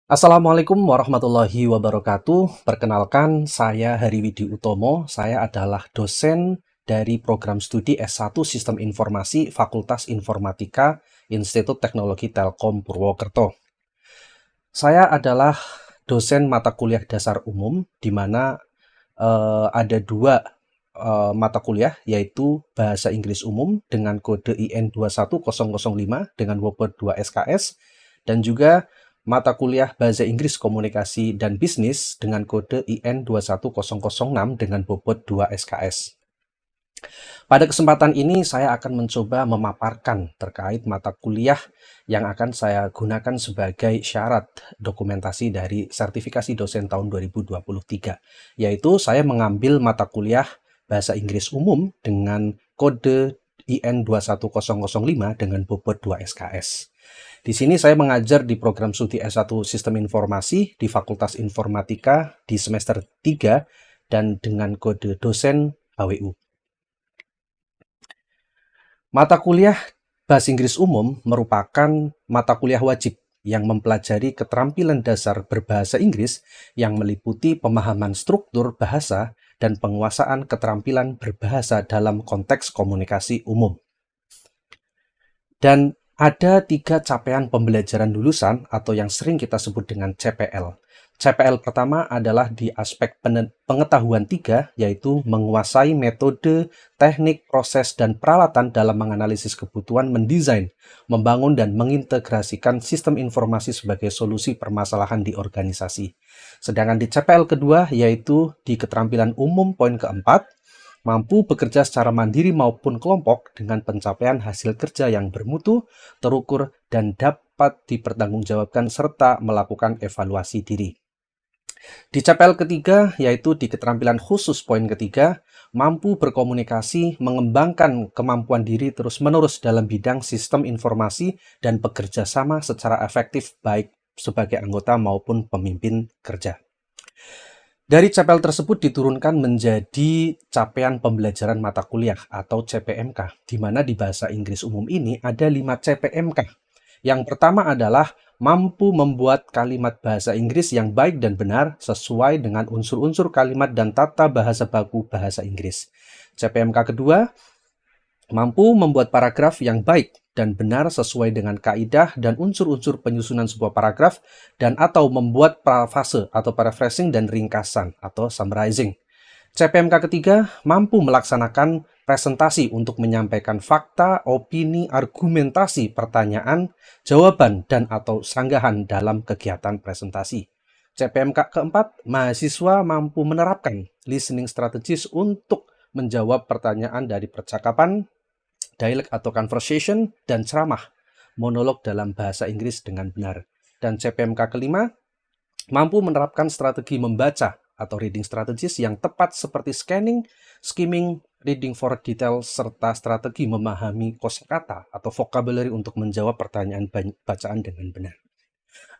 Assalamualaikum warahmatullahi wabarakatuh. Perkenalkan, saya Hari Widi Utomo. Saya adalah dosen dari program studi S1 Sistem Informasi Fakultas Informatika Institut Teknologi Telkom Purwokerto. Saya adalah dosen mata kuliah dasar umum, di mana ada dua mata kuliah, yaitu Bahasa Inggris Umum dengan kode IN 21005 dengan bobot 2 SKS, dan juga mata kuliah Bahasa Inggris Komunikasi dan Bisnis dengan kode IN 21006 dengan bobot 2 SKS. Pada kesempatan ini saya akan mencoba memaparkan terkait mata kuliah yang akan saya gunakan sebagai syarat dokumentasi dari sertifikasi dosen tahun 2023, yaitu saya mengambil mata kuliah Bahasa Inggris Umum dengan kode IN 21005 dengan bobot 2 SKS. Di sini saya mengajar di program studi S1 Sistem Informasi di Fakultas Informatika di semester 3 dan dengan kode dosen HWU. Mata kuliah Bahasa Inggris Umum merupakan mata kuliah wajib yang mempelajari keterampilan dasar berbahasa Inggris yang meliputi pemahaman struktur bahasa dan penguasaan keterampilan berbahasa dalam konteks komunikasi umum. Dan ada 3 capaian pembelajaran lulusan atau yang sering kita sebut dengan CPL. CPL pertama adalah di aspek pengetahuan 3, yaitu menguasai metode, teknik, proses, dan peralatan dalam menganalisis kebutuhan, mendesain, membangun, dan mengintegrasikan sistem informasi sebagai solusi permasalahan di organisasi. Sedangkan di CPL kedua, yaitu di keterampilan umum poin keempat, mampu bekerja secara mandiri maupun kelompok dengan pencapaian hasil kerja yang bermutu, terukur, dan dapat dipertanggungjawabkan serta melakukan evaluasi diri. Di CPL ketiga, yaitu di keterampilan khusus poin ketiga, mampu berkomunikasi, mengembangkan kemampuan diri terus-menerus dalam bidang sistem informasi dan bekerja sama secara efektif baik sebagai anggota maupun pemimpin kerja. Dari CPL tersebut diturunkan menjadi capaian pembelajaran mata kuliah atau CPMK, di mana di bahasa Inggris umum ini ada 5 CPMK. Yang pertama adalah mampu membuat kalimat bahasa Inggris yang baik dan benar sesuai dengan unsur-unsur kalimat dan tata bahasa baku bahasa Inggris. CPMK kedua, mampu membuat paragraf yang baik dan benar sesuai dengan kaidah dan unsur-unsur penyusunan sebuah paragraf dan atau membuat parafrase atau paraphrasing dan ringkasan atau summarizing. CPMK ketiga, mampu melaksanakan presentasi untuk menyampaikan fakta, opini, argumentasi, pertanyaan, jawaban, dan atau sanggahan dalam kegiatan presentasi. CPMK keempat, mahasiswa mampu menerapkan listening strategies untuk menjawab pertanyaan dari percakapan, dialog atau conversation, dan ceramah, monolog dalam bahasa Inggris dengan benar. Dan CPMK kelima, mampu menerapkan strategi membaca atau reading strategies yang tepat seperti scanning, skimming, reading for detail, serta strategi memahami kosakata atau vocabulary untuk menjawab pertanyaan bacaan dengan benar.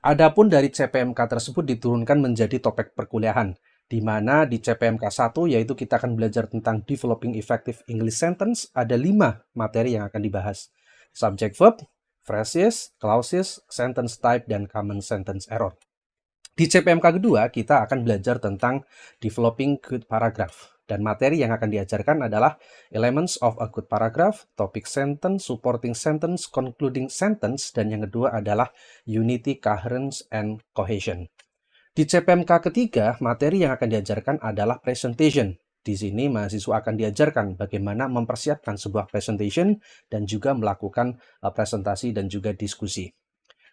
Adapun dari CPMK tersebut diturunkan menjadi topik perkuliahan, di mana di CPMK 1 yaitu kita akan belajar tentang Developing Effective English Sentence, ada 5 materi yang akan dibahas. Subject verb, phrases, clauses, sentence type, dan common sentence error. Di CPMK kedua, kita akan belajar tentang Developing Good Paragraph. Dan materi yang akan diajarkan adalah Elements of a Good Paragraph, Topic Sentence, Supporting Sentence, Concluding Sentence, dan yang kedua adalah Unity, Coherence, and Cohesion. Di CPMK ketiga, materi yang akan diajarkan adalah Presentation. Di sini mahasiswa akan diajarkan bagaimana mempersiapkan sebuah presentation dan juga melakukan presentasi dan juga diskusi.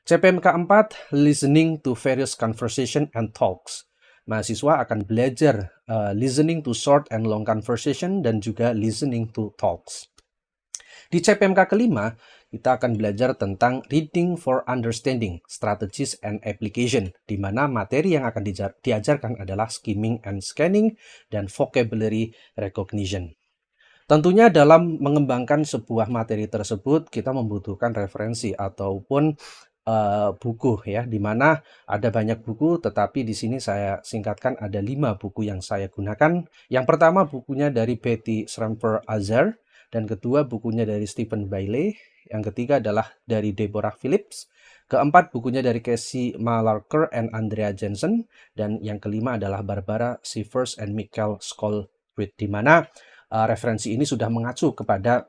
CPMK 4, Listening to Various Conversation and Talks. Mahasiswa akan belajar listening to short and long conversation dan juga listening to talks. Di CPMK kelima, kita akan belajar tentang Reading for Understanding, Strategies and Application, di mana materi yang akan diajarkan adalah Skimming and Scanning dan Vocabulary Recognition. Tentunya dalam mengembangkan sebuah materi tersebut, kita membutuhkan referensi ataupun buku ya, di mana ada banyak buku, tetapi di sini saya singkatkan ada 5 buku yang saya gunakan. Yang pertama bukunya dari Betty Schramper-Azar, dan kedua bukunya dari Stephen Bailey, yang ketiga adalah dari Deborah Phillips, Keempat, bukunya dari Casey Malarker and Andrea Jensen. Dan yang kelima adalah Barbara Sievers and Michael Skolbrit, di mana referensi ini sudah mengacu kepada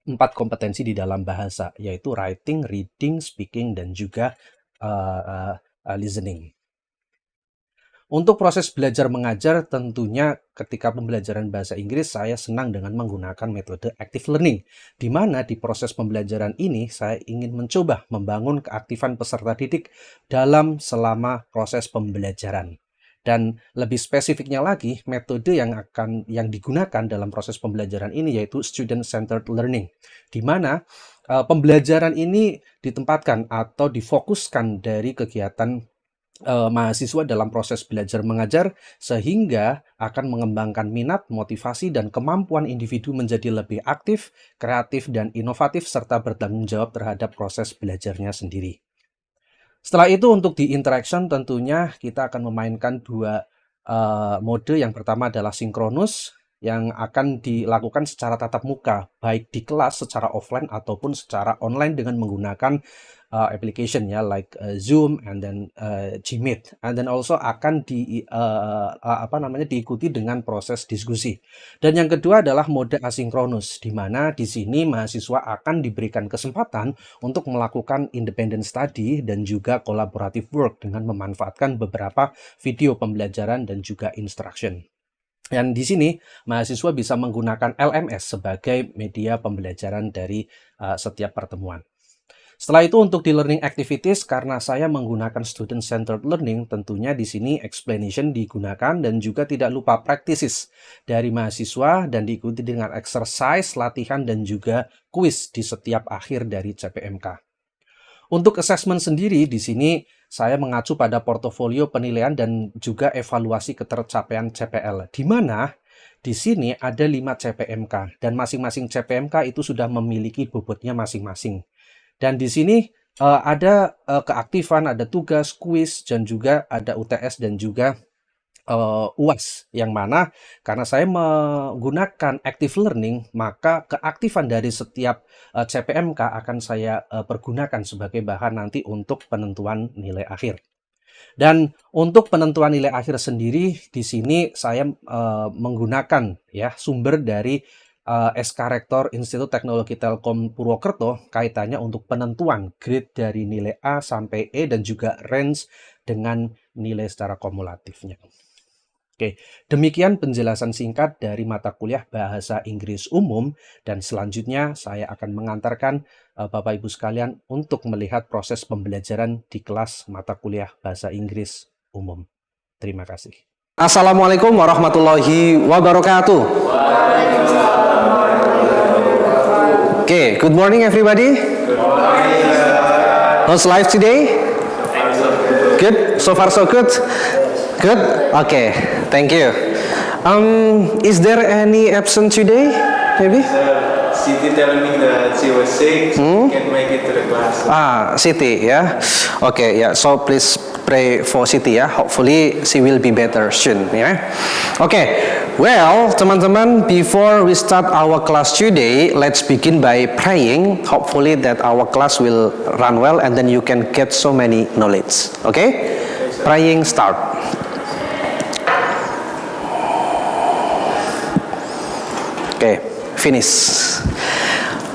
4 kompetensi di dalam bahasa, yaitu writing, reading, speaking, dan juga listening. Untuk proses belajar mengajar, tentunya ketika pembelajaran bahasa Inggris, saya senang dengan menggunakan metode active learning, di mana di proses pembelajaran ini saya ingin mencoba membangun keaktifan peserta didik selama proses pembelajaran. Dan lebih spesifiknya lagi, metode yang digunakan dalam proses pembelajaran ini yaitu student-centered learning, di mana pembelajaran ini ditempatkan atau difokuskan dari kegiatan mahasiswa dalam proses belajar mengajar, sehingga akan mengembangkan minat, motivasi, dan kemampuan individu menjadi lebih aktif, kreatif, dan inovatif, serta bertanggung jawab terhadap proses belajarnya sendiri. Setelah itu, untuk di interaction tentunya kita akan memainkan 2 mode. Yang pertama adalah sinkronus, yang akan dilakukan secara tatap muka, baik di kelas secara offline ataupun secara online dengan menggunakan application ya, like Zoom and then Gmeet, and then also akan diikuti dengan proses diskusi. Dan yang kedua adalah mode asinkronus, di mana di sini mahasiswa akan diberikan kesempatan untuk melakukan independent study dan juga collaborative work dengan memanfaatkan beberapa video pembelajaran dan juga instruction. Dan di sini mahasiswa bisa menggunakan LMS sebagai media pembelajaran dari setiap pertemuan. Setelah itu, untuk di learning activities, karena saya menggunakan student-centered learning, tentunya di sini explanation digunakan dan juga tidak lupa practices dari mahasiswa dan diikuti dengan exercise, latihan, dan juga quiz di setiap akhir dari CPMK. Untuk assessment sendiri, di sini saya mengacu pada portofolio penilaian dan juga evaluasi ketercapaian CPL, di mana di sini ada 5 CPMK dan masing-masing CPMK itu sudah memiliki bobotnya masing-masing. Dan di sini ada keaktifan, ada tugas, kuis, dan juga ada UTS dan juga UAS, yang mana karena saya menggunakan active learning, maka keaktifan dari setiap CPMK akan saya pergunakan sebagai bahan nanti untuk penentuan nilai akhir. Dan untuk penentuan nilai akhir sendiri, di sini saya menggunakan ya sumber dari SK Rektor Institut Teknologi Telkom Purwokerto, kaitannya untuk penentuan grade dari nilai A sampai E dan juga range dengan nilai secara kumulatifnya. Oke, demikian penjelasan singkat dari mata kuliah Bahasa Inggris Umum, dan selanjutnya saya akan mengantarkan Bapak Ibu sekalian untuk melihat proses pembelajaran di kelas mata kuliah Bahasa Inggris Umum. Terima kasih. Assalamualaikum warahmatullahi wabarakatuh. Okay, good morning everybody. Good morning. How's life today? Good. So far so good. Good. Okay. Thank you. Is there any absent today? Maybe. Siti telling me that she was sick, so can't make it to the class. Siti, yeah. Okay, yeah. So please pray for Siti ya. Hopefully she will be better soon, ya. Okay. Well, teman-teman, before we start our class today, let's begin by praying. Hopefully that our class will run well and then you can get so many knowledge. Okay? Praying start. Okay, finish.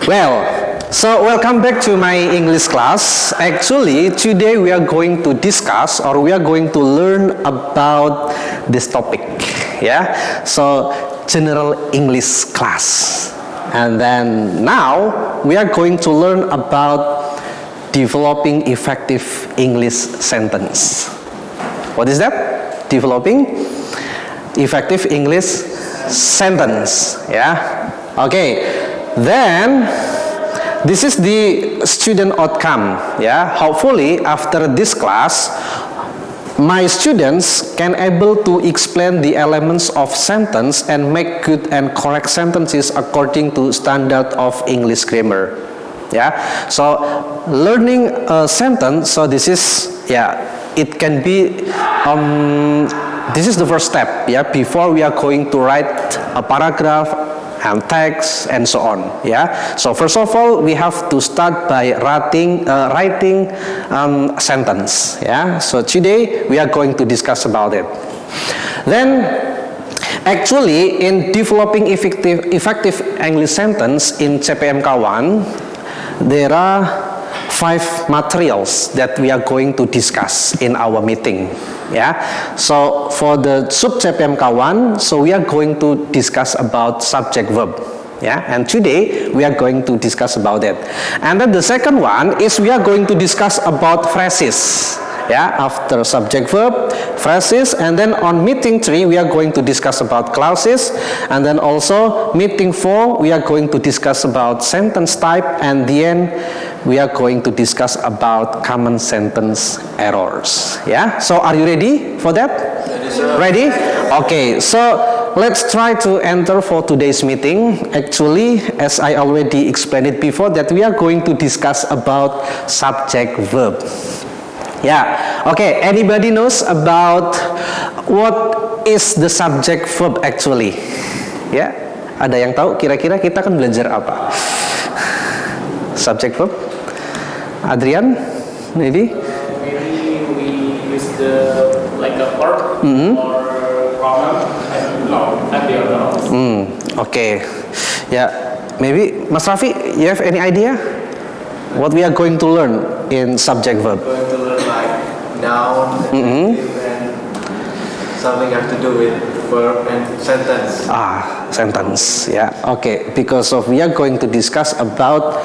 Well, so welcome back to my English class. Actually, today we are going to discuss or we are going to learn about this topic. Yeah, so general English class. And then now we are going to learn about developing effective English sentence. What is that? Developing effective English sentence. Yeah. Okay. Then this is the student outcome. Yeah. Hopefully after this class, my students can able to explain the elements of sentence and make good and correct sentences according to standard of English grammar. Yeah. So learning a sentence. So this is it can be this is the first step. Yeah. Before we are going to write a paragraph and text and so on. Yeah. So first of all, we have to start by writing a sentence. Yeah. So today we are going to discuss about it. Then, actually, in developing effective English sentence in CPMK1, there are 5 materials that we are going to discuss in our meeting. Yeah. So for the sub CPMK1, so we are going to discuss about subject verb. Yeah. And today we are going to discuss about it. And then the second one is we are going to discuss about phrases. Yeah, after subject verb, phrases, and then on meeting 3 we are going to discuss about clauses, and then also meeting 4 we are going to discuss about sentence type, and the end we are going to discuss about common sentence errors. Yeah, so are you ready for that? Ready? Okay, so let's try to enter for today's meeting. Actually, as I already explained it before, that we are going to discuss about subject verb. Yeah, okay, anybody knows about what is the subject verb actually? Ya, ada yang tahu kira-kira kita akan belajar apa? Subject verb? Adrian, maybe? Maybe we use the like a verb or pronoun and noun at the nouns. Okay, yeah, maybe Mas Raffi, you have any idea what we are going to learn in subject verb? Going to learn like noun, adjective, and something have to do with verb and sentence. Sentence, yeah, okay, because of we are going to discuss about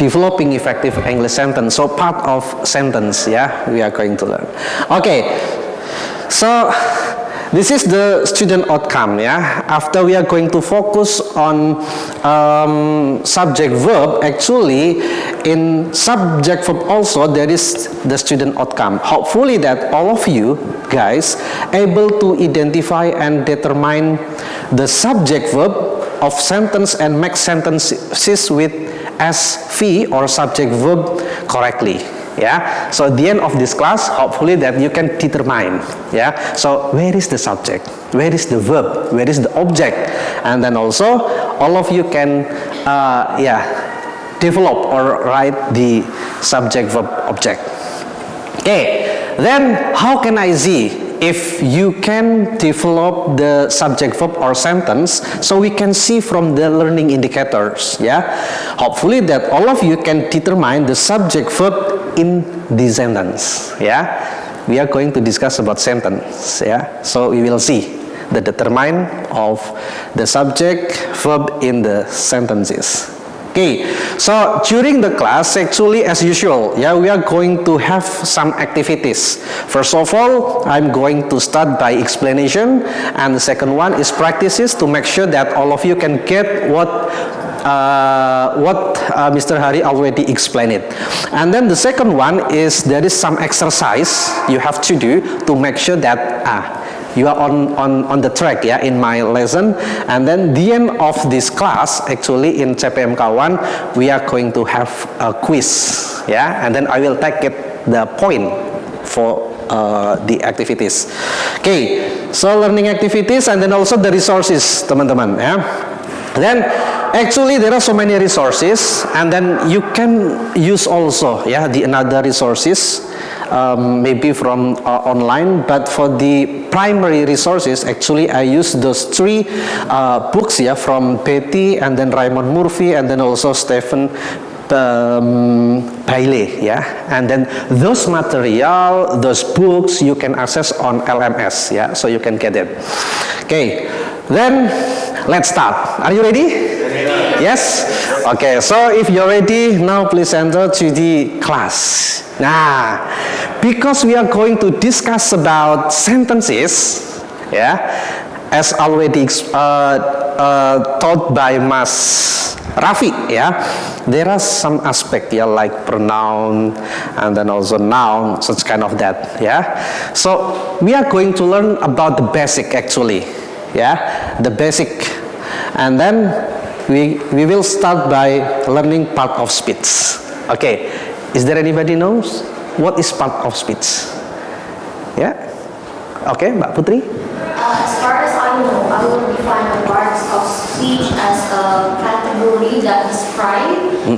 developing effective English sentence, so part of sentence, yeah, we are going to learn. Okay, so this is the student outcome, yeah. After we are going to focus on subject verb, actually in subject verb also there is the student outcome. Hopefully that all of you guys able to identify and determine the subject verb of sentence and make sentences with SV or subject verb correctly. Yeah, so at the end of this class, hopefully that you can determine, yeah, so where is the subject, where is the verb, where is the object, and then also all of you can develop or write the subject verb object. Okay, then how can I see if you can develop the subject verb or sentence? So we can see from the learning indicators, yeah. Hopefully that all of you can determine the subject verb in the sentence, yeah. We are going to discuss about sentence, yeah. So we will see the determine of the subject verb in the sentences. Okay, so during the class, actually as usual, yeah, we are going to have some activities. First of all, I'm going to start by explanation, and the second one is practices to make sure that all of you can get what Mr. Hari already explained it. And then the second one is there is some exercise you have to do to make sure that you are on the track, yeah, in my lesson. And then the end of this class, actually in CPMK1, we are going to have a quiz, yeah, and then I will take it the point for the activities. Okay, so learning activities and then also the resources, teman-teman, yeah. Then actually there are so many resources, and then you can use also, yeah, the another resources, maybe from online. But for the primary resources, actually I use those 3 books, yeah, from Betty and then Raymond Murphy and then also Stephen Bailey, yeah. And then those material, those books you can access on LMS, yeah, so you can get it. Okay, then let's start. Are you ready? Yes? Okay, so if you're ready, now please enter to the class. Nah, because we are going to discuss about sentences, yeah, as already taught by Mas Raffi, yeah, there are some aspect, yeah, like pronoun and then also noun, such kind of that, yeah. So we are going to learn about the basic actually, yeah, the basic, and then we will start by learning part of speech. Okay, is there anybody knows what is part of speech? Yeah, okay, Mbak Putri. As far as I know, I will define the parts of speech as a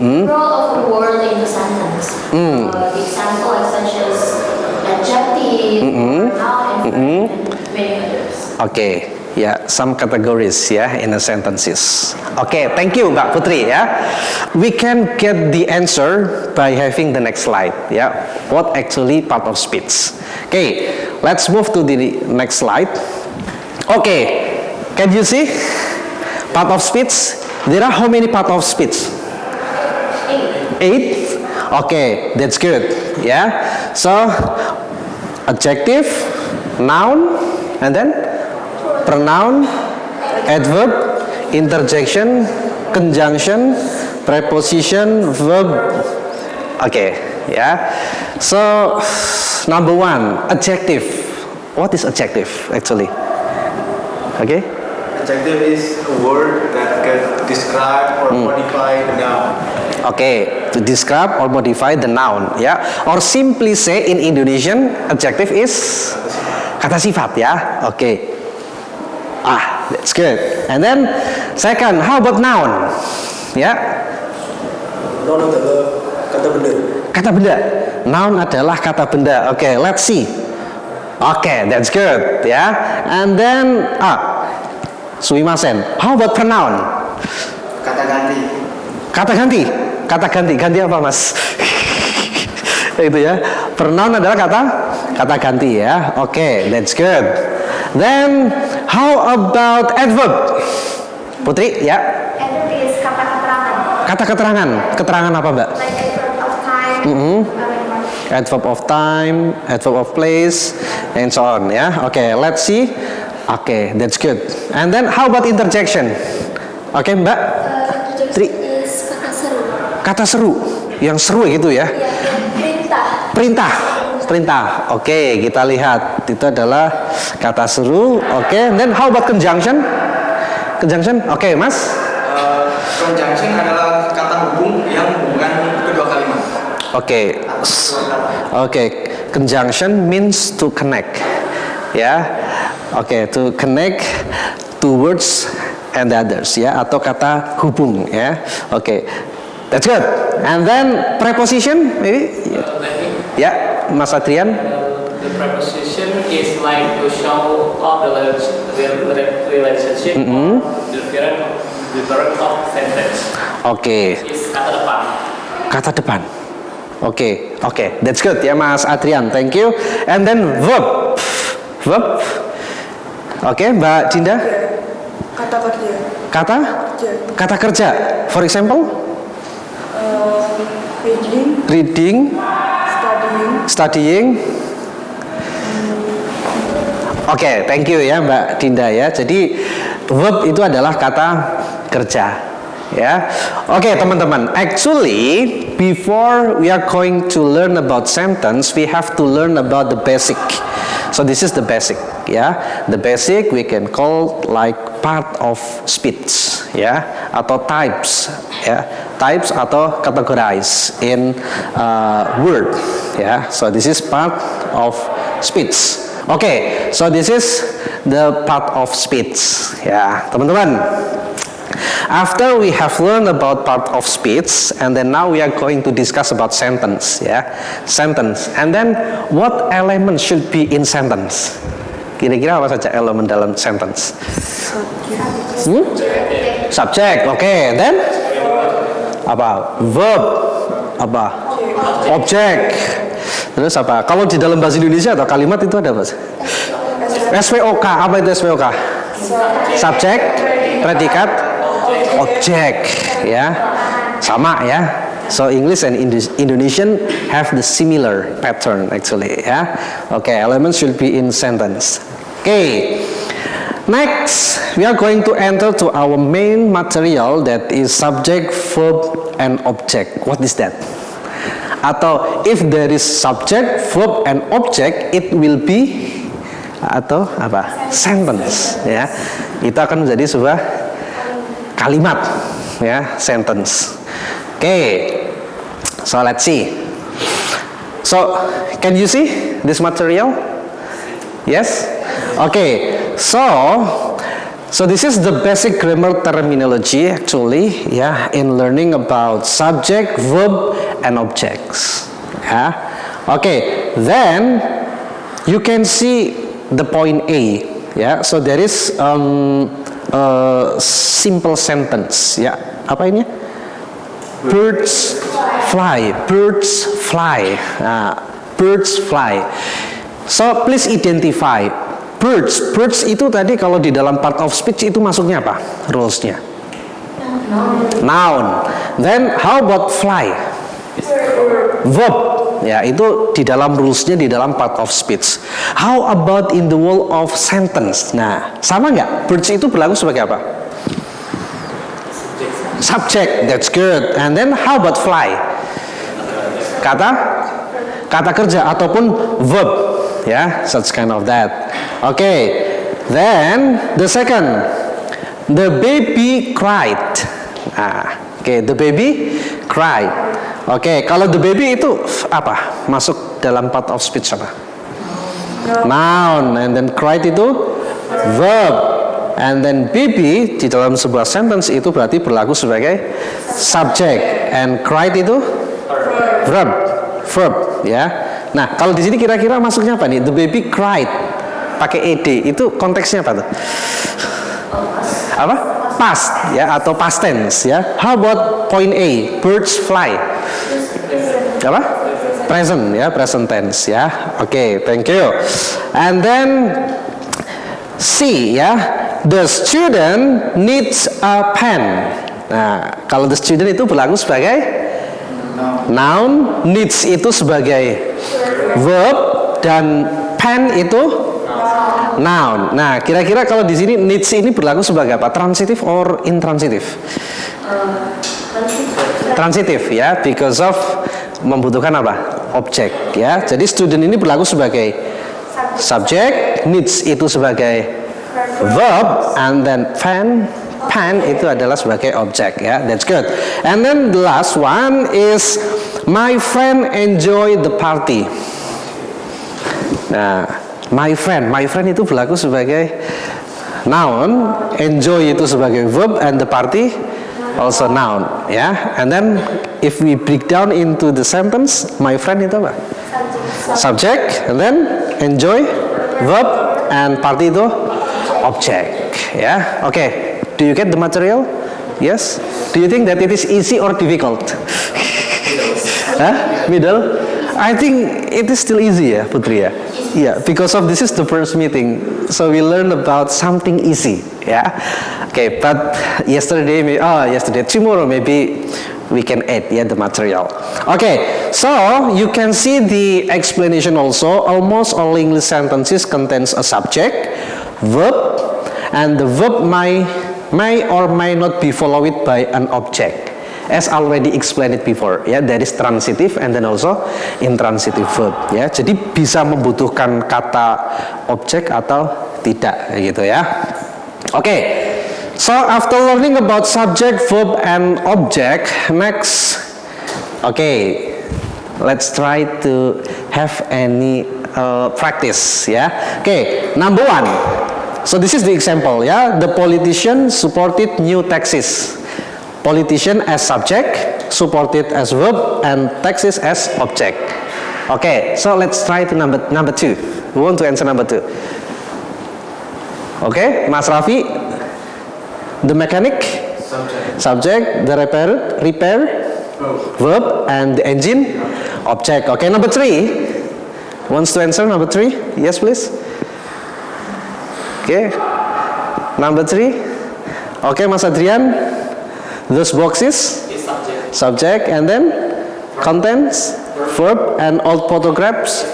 Role of a word in the sentence. Example such as adjective, noun, and many others. Okay, yeah, some categories in the sentences. Okay, thank you, Mbak Putri. We can get the answer by having the next slide. What actually part of speech? Okay, let's move to the next slide. Okay, can you see part of speech? There are how many part of speech? 8. Okay, that's good. So adjective, noun, and then pronoun, adverb, interjection, conjunction, preposition, verb. Okay, so number 1, adjective. What is adjective actually? Okay. Adjective is a word that can describe or modify the noun. Okay, to describe or modify the noun, or simply say in Indonesian, adjective is kata sifat, Okay. That's good. And then second, how about noun? Noun adalah kata benda. Kata benda. Noun adalah kata benda. Okay, let's see. Okay, that's good, And then sumimasen. How about pronoun? Kata ganti. Kata ganti. Kata ganti. Ganti apa, Mas? Itu Pronoun adalah kata ganti, Okay, that's good. Then how about adverb? Putri, Adverb is kata keterangan. Kata keterangan. Keterangan apa, Mbak? Like adverb of time. Adverb of time, adverb of place, and so on, Okay, let's see. Okay, that's good. And then how about interjection? Okay, Mbak? Interjection is kata seru. Kata seru. Yang seru gitu ya? Perintah. Perintah. Oke, kita lihat. Itu adalah kata seru. Oke, then how about conjunction? Conjunction? Oke, Mas? Conjunction adalah kata hubung yang menghubungkan kedua kalimat. Oke. Conjunction means to connect. Oke, to connect two words and the others, atau kata hubung, Oke. That's good. And then preposition, maybe? Mas Adrian. The preposition is like to show of the relationship or the verb of sentence. Oke. Is kata depan. Kata depan. Oke, that's good Mas Adrian, thank you. And then verb. Oke, Mbak Dinda. Kata kerja. Kata kerja. For example? Reading. Studying. Oke, thank you Mbak Dinda Jadi verb itu adalah kata kerja. Oke, teman-teman. Actually, before we are going to learn about sentence, we have to learn about the basic. So this is the basic, The basic we can call like part of speech, atau types, Types atau categorize in word, So this is part of speech. Okay, so this is the part of speech, teman-teman. After we have learned about part of speech, and then now we are going to discuss about sentence, Sentence. And then what element should be in sentence? Kira-kira apa saja elemen dalam sentence? Subject. Okay. Then apa? Verb. Apa? Object. Terus apa? Kalau di dalam bahasa Indonesia atau kalimat itu ada apa? SVOK. Apa itu SVOK? Subject, predikat, object, sama So English and Indonesian have the similar pattern actually, Okay, elements should be in sentence. Okay. Next, we are going to enter to our main material, that is subject, verb, and object. What is that? Atau if there is subject, verb, and object, it will be atau apa? Sentence, Itu akan menjadi sebuah kalimat, sentence. Okay. So let's see. So can you see this material? Yes. Okay. So So this is the basic grammar terminology actually, yeah, in learning about subject, verb, and objects. Yeah. Okay, then you can see the point A. Yeah, so there is a simple sentence. Yeah, apa ini? Birds fly. Birds fly. Birds fly. So please identify. Birds itu tadi kalau di dalam part of speech itu masuknya apa? Rules-nya. Noun. Then how about fly? Verb. Ya, itu di dalam rules-nya di dalam part of speech. How about in the world of sentence? Nah, sama nggak? Birds itu berlaku sebagai apa? Subject. That's good. And then how about fly? Kata kerja ataupun verb. Ya, such kind of that. Okay, then the second, the baby cried. The baby cried. Kalau the baby itu apa? Masuk dalam part of speech apa? Noun. And then cried itu verb. And then baby di dalam sebuah sentence itu berarti berlaku sebagai subject. And cried itu verb. Ya. Nah, kalau di sini kira-kira masuknya apa nih? The baby cried. Pakai ed itu konteksnya apa tuh? Apa? Past ya atau past tense ya. How about point A? Birds fly. Apa? Present ya, present tense ya. Oke, thank you. And then C ya. The student needs a pen. Nah, kalau the student itu berlaku sebagai noun, needs itu sebagai verb, dan pen itu noun. Nah, kira-kira kalau di sini needs ini berlaku sebagai apa? Transitive or intransitive? Transitive ya, because of membutuhkan apa? Objek ya. Jadi student ini berlaku sebagai subject, needs itu sebagai verb, and then pen itu adalah sebagai objek ya. That's good. And then the last one is my friend enjoy the party. Nah, my friend itu berlaku sebagai noun, enjoy itu sebagai verb, and the party also noun, ya. And then if we break down into the sentence, my friend itu apa? Subject, and then enjoy verb, and party itu object, ya. Okay, do you get the material? Yes. Do you think that it is easy or difficult? Middle? I think it is still easy ya, Putri ya. Yeah, because of this is the first meeting, so we learn about something easy. Yeah. Okay, but tomorrow maybe we can add the material. Okay, so you can see the explanation also. Almost all English sentences contains a subject, verb, and the verb may or may not be followed by an object. As already explained it before, ya, there is transitive and then also intransitive verb, ya. Jadi bisa membutuhkan kata objek atau tidak, gitu ya. Okay, so after learning about subject, verb, and object, next, let's try to have any practice, ya. Okay, number one. So this is the example, ya. The politician supported new taxes. Politician as subject, supported as verb, and taxes as object. Okay, so let's try to number two. Who want to answer number two? Okay, Mas Raffi, the mechanic, subject, the repair, verb, and the engine, object. Okay, number three. Wants to answer number three? Yes, please. Okay, number three. Okay, Mas Adrian. Those boxes, subject, and then contents, verb, and all photographs,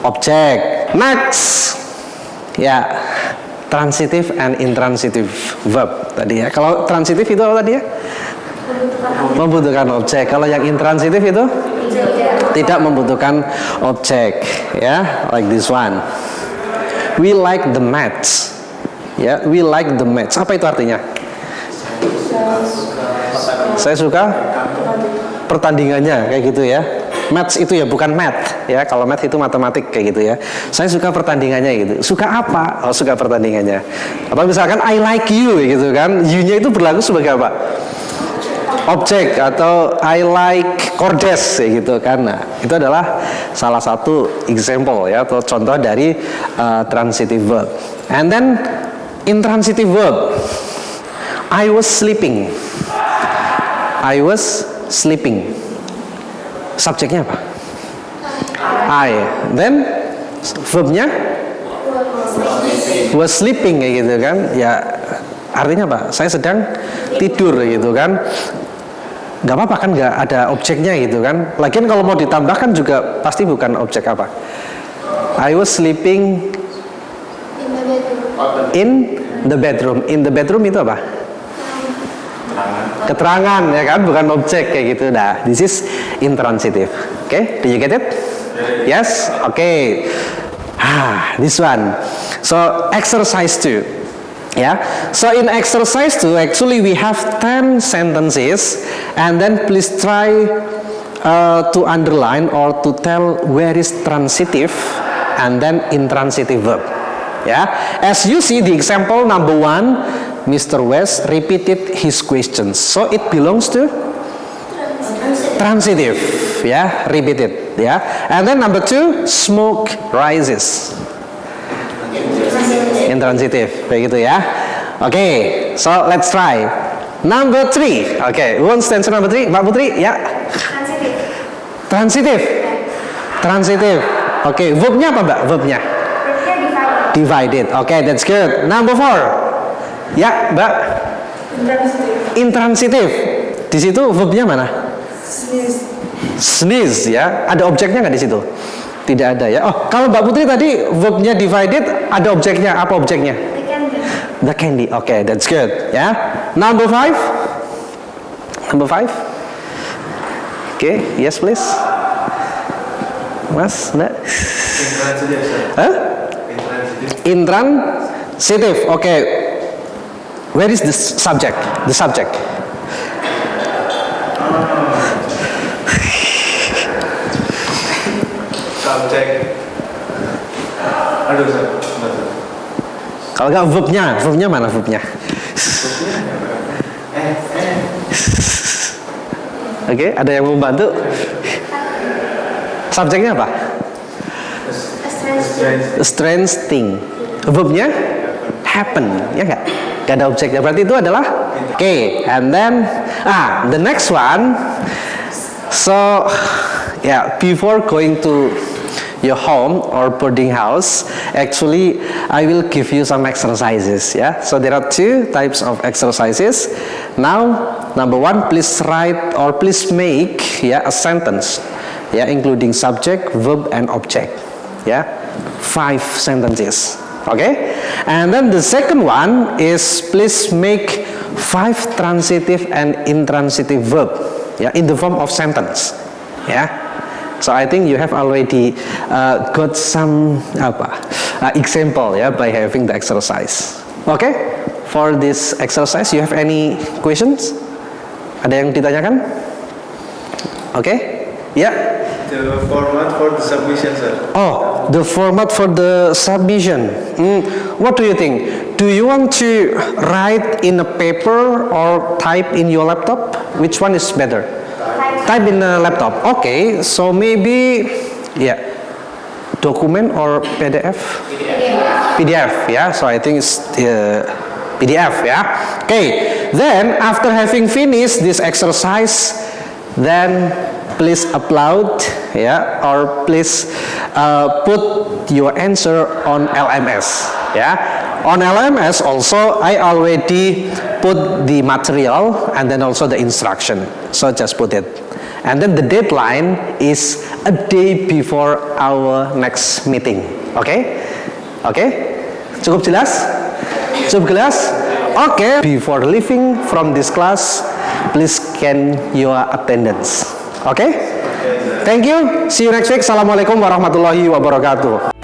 object. Next, ya, transitive and intransitive verb tadi ya. Kalau transitive itu apa tadi ya? Membutuhkan objek. Kalau yang intransitif itu tidak membutuhkan objek, ya, like this one. We like the match, ya, we like the match. Apa itu artinya? Saya suka pertandingannya, kayak gitu ya. Maths itu ya bukan math ya. Kalau math itu matematik kayak gitu ya. Saya suka pertandingannya gitu. Suka apa? Oh, suka pertandingannya. Atau misalkan I like you gitu kan. You-nya itu berlaku sebagai apa? Objek, atau I like Cordes gitu kan. Nah, itu adalah salah satu example ya, atau contoh dari transitive verb. And then intransitive verb, I was sleeping. I was sleeping. Subjeknya apa? I. Then verbnya was sleeping kayak gitu kan. Ya artinya apa? Saya sedang tidur gitu kan. Gak apa-apa kan, gak ada objeknya gitu kan. Lagian kalau mau ditambahkan juga pasti bukan objek apa. I was sleeping in the bedroom. In the bedroom itu apa? Keterangan ya kan, bukan objek kayak gitu. Nah, this is intransitive. Okay, do you get it? Yes? Okay. This one. So exercise 2. Yeah. So in exercise 2, actually we have 10 sentences, and then please try to underline or to tell where is transitive and then intransitive verb. Yeah. As you see the example number 1, Mr. West repeated his questions. So it belongs to transitive. Yeah, repeated. Yeah. And then number 2, smoke rises. Intransitive, kayak gitu ya. Oke, so let's try. Number 3. Oke, who wants to answer number 3? Mbak Putri, ya. Transitive. Transitive. Oke, verbnya apa Mbak? Verbnya? Divided. Oke, that's good. Number 4. Ya, Mbak. Intransitive. Di situ verbnya mana? Sneeze ya. Ada objeknya nggak di situ? Tidak ada ya. Oh, kalau Mbak Putri tadi verbnya divided, ada objeknya. Apa objeknya? The candy. Okay, that's good. Ya. Number 5. Number 5. Okay, yes please. Mas, Mbak. Intransitive, sir. Huh? Intransitive. Intransitive. Okay. Where is the subject? The subject. Subject. Aduh, sir. Kalau nggak verbnya mana verbnya? Oke, ada yang mau membantu? Subjeknya apa? A strange thing. Verbnya happen, ya nggak? Gak ada objeknya, berarti itu adalah okay. And then the next one. So yeah, before going to your home or boarding house, actually I will give you some exercises. Yeah, so there are 2 types of exercises. Now, number 1, please write or please make a sentence, including subject, verb, and object. 5 sentences. Okay, and then the second one is please make 5 transitive and intransitive verb, in the form of sentence. So I think you have already got some example by having the exercise. Okay, for this exercise you have any questions? Ada yang ditanyakan? Okay, The format for the submission, sir. Oh, the format for the submission. What do you think? Do you want to write in a paper or type in your laptop? Which one is better? Type in a laptop. Okay, so maybe document or PDF? PDF, so I think it's PDF, Okay, then after having finished this exercise, then please upload, or please put your answer on LMS, On LMS also I already put the material and then also the instruction, so just put it. And then the deadline is a day before our next meeting. Okay? Cukup jelas? Cukup jelas? Okay. Before leaving from this class, please scan your attendance. Okay? Thank you. See you next week. Assalamualaikum warahmatullahi wabarakatuh.